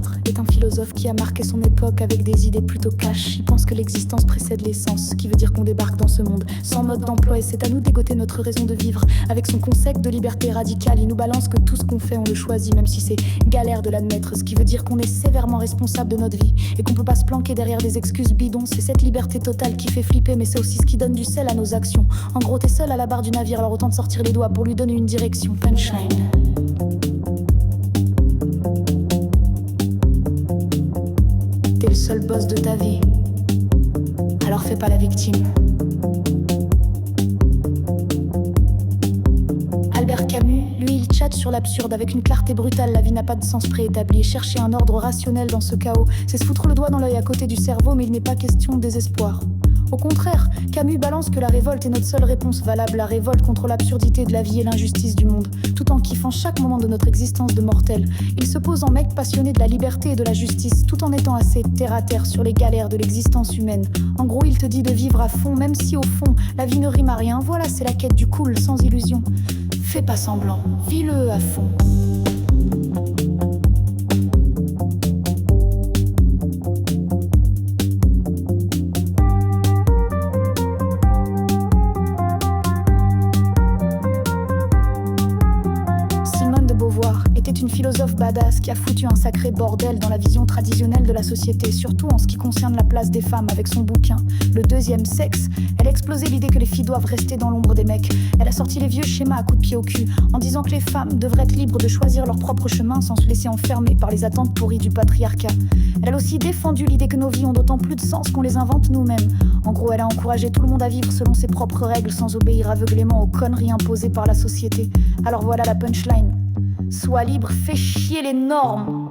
Sartre est un philosophe qui a marqué son époque avec des idées plutôt cash. Il pense que l'existence précède l'essence, ce qui veut dire qu'on débarque dans ce monde sans mode d'emploi et c'est à nous d'égoter notre raison de vivre. Avec son concept de liberté radicale, il nous balance que tout ce qu'on fait on le choisit, même si c'est galère de l'admettre, ce qui veut dire qu'on est sévèrement responsable de notre vie et qu'on peut pas se planquer derrière des excuses bidons. C'est cette liberté totale qui fait flipper, mais c'est aussi ce qui donne du sel à nos actions. En gros, t'es seul à la barre du navire, alors autant de sortir les doigts pour lui donner une direction. Punchline. T'es le seul boss de ta vie, alors fais pas la victime. Albert Camus, lui, il chatte sur l'absurde avec une clarté brutale. La vie n'a pas de sens préétabli. Chercher un ordre rationnel dans ce chaos, c'est se foutre le doigt dans l'œil à côté du cerveau, mais il n'est pas question de désespoir. Au contraire, Camus balance que la révolte est notre seule réponse valable, la révolte contre l'absurdité de la vie et l'injustice du monde, tout en kiffant chaque moment de notre existence de mortel. Il se pose en mec passionné de la liberté et de la justice, tout en étant assez terre-à-terre sur les galères de l'existence humaine. En gros, il te dit de vivre à fond, même si au fond, la vie ne rime à rien. Voilà, c'est la quête du cool, sans illusion. Fais pas semblant, vis-le à fond. Une philosophe badass qui a foutu un sacré bordel dans la vision traditionnelle de la société, surtout en ce qui concerne la place des femmes avec son bouquin Le deuxième sexe. Elle a explosé l'idée que les filles doivent rester dans l'ombre des mecs. Elle a sorti les vieux schémas à coups de pied au cul en disant que les femmes devraient être libres de choisir leur propre chemin sans se laisser enfermer par les attentes pourries du patriarcat. Elle a aussi défendu l'idée que nos vies ont d'autant plus de sens qu'on les invente nous-mêmes. En gros, elle a encouragé tout le monde à vivre selon ses propres règles sans obéir aveuglément aux conneries imposées par la société. Alors voilà la punchline. Sois libre, fais chier les normes.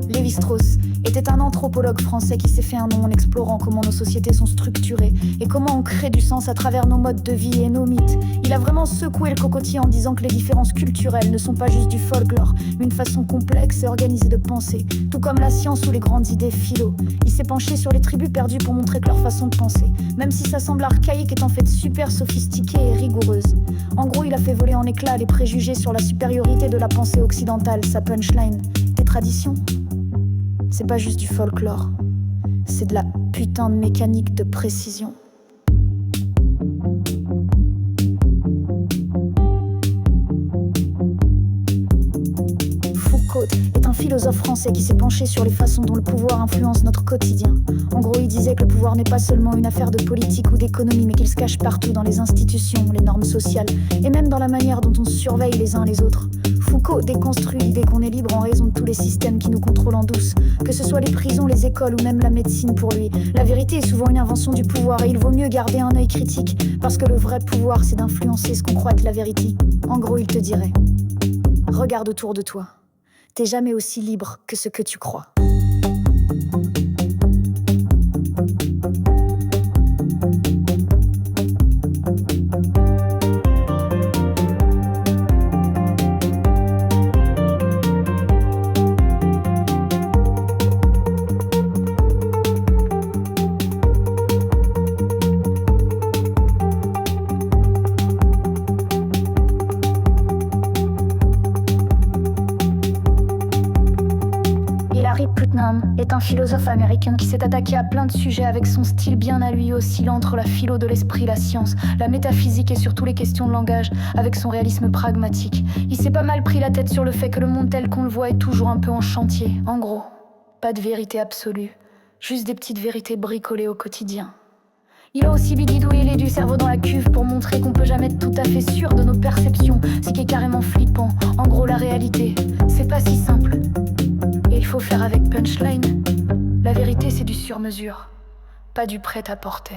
Lévi-Strauss était un anthropologue français qui s'est fait un nom en explorant comment nos sociétés sont structurées et comment on crée du sens à travers nos modes de vie et nos mythes. Il a vraiment secoué le cocotier en disant que les différences culturelles ne sont pas juste du folklore, mais une façon complexe et organisée de penser, tout comme la science ou les grandes idées philo. Il s'est penché sur les tribus perdues pour montrer que leur façon de penser, même si ça semble archaïque, est en fait super sophistiquée et rigoureuse. En gros, il a fait voler en éclats les préjugés sur la supériorité de la pensée occidentale. Sa punchline: tes traditions, c'est pas juste du folklore, c'est de la putain de mécanique de précision. Foucault est un philosophe français qui s'est penché sur les façons dont le pouvoir influence notre quotidien. En gros, il disait que le pouvoir n'est pas seulement une affaire de politique ou d'économie, mais qu'il se cache partout dans les institutions, les normes sociales, et même dans la manière dont on surveille les uns les autres. Foucault déconstruit l'idée qu'on est libre en raison de tous les systèmes qui nous contrôlent en douce, que ce soit les prisons, les écoles ou même la médecine. Pour lui, la vérité est souvent une invention du pouvoir et il vaut mieux garder un œil critique, parce que le vrai pouvoir, c'est d'influencer ce qu'on croit être la vérité. En gros, il te dirait: regarde autour de toi, t'es jamais aussi libre que ce que tu crois. Est un philosophe américain qui s'est attaqué à plein de sujets avec son style bien à lui, oscillant entre la philo de l'esprit, la science, la métaphysique et surtout les questions de langage, avec son réalisme pragmatique. Il s'est pas mal pris la tête sur le fait que le monde tel qu'on le voit est toujours un peu en chantier. En gros, pas de vérité absolue, juste des petites vérités bricolées au quotidien. Il a aussi bidouillé du cerveau dans la cuve pour montrer qu'on peut jamais être tout à fait sûr de nos perceptions, ce qui est carrément flippant. En gros, la réalité, c'est pas si simple. Et il faut faire avec punchline. La vérité, c'est du sur-mesure, pas du prêt-à-porter.